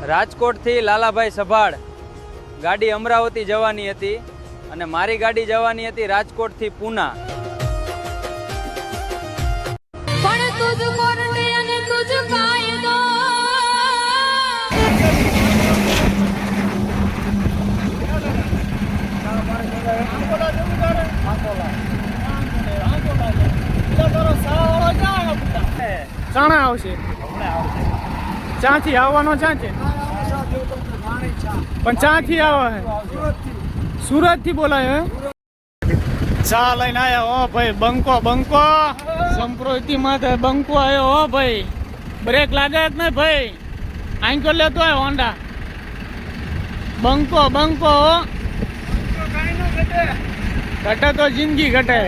રાજકોટથી લાલાભાઈ સભાડ ગાડી અમરાવતી જવાની હતી અને મારી ગાડી જવાની હતી રાજકોટથી પૂના. પણ તુજ કોરટે અને તુજ કાયદો ચાણા આવશે. ચાથી આવવાનો ચા છે પણ ચાથી આવે સુરત થી બોલાય ચા લઈને આયા. હો ભાઈ બંકો બંકો સંપ્રોતિ માથે બંકો આવ્યો. હો ભાઈ બ્રેક લાગે જ ને ભાઈ. આંકો લેતો હોય હોન્ડા બંકો બંકો ઘટે તો જિંદગી ઘટે.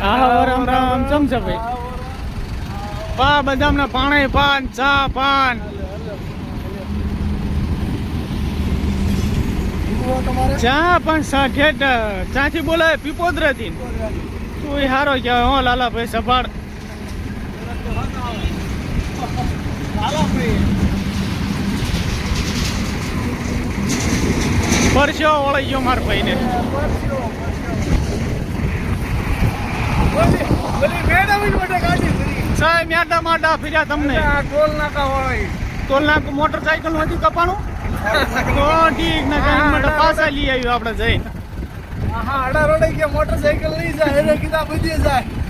હા રામ રામ ચમચે ભાઈ પા બદામના પાણી પાન ચા પાન ચા પણ ઠેઠ ચાથી બોલાય પીપોદરાથી. તું એ હારો કહેવાય. હો લાલાભાઈ સભાડ પરસ્યો વળી ગયો મારા ભાઈને. સાહેબ મેડા માડા ફર્યા તમને. ટોલ નાકા મોટરસાયકલ માંથી કપાણું તો ઠીક ને કઈ માટે પાછા લઈ આવ્યું આપણે જઈને. હા અડા રોડે કે મોટરસાયકલ લઈ જાય એને કીધા બધી જાય.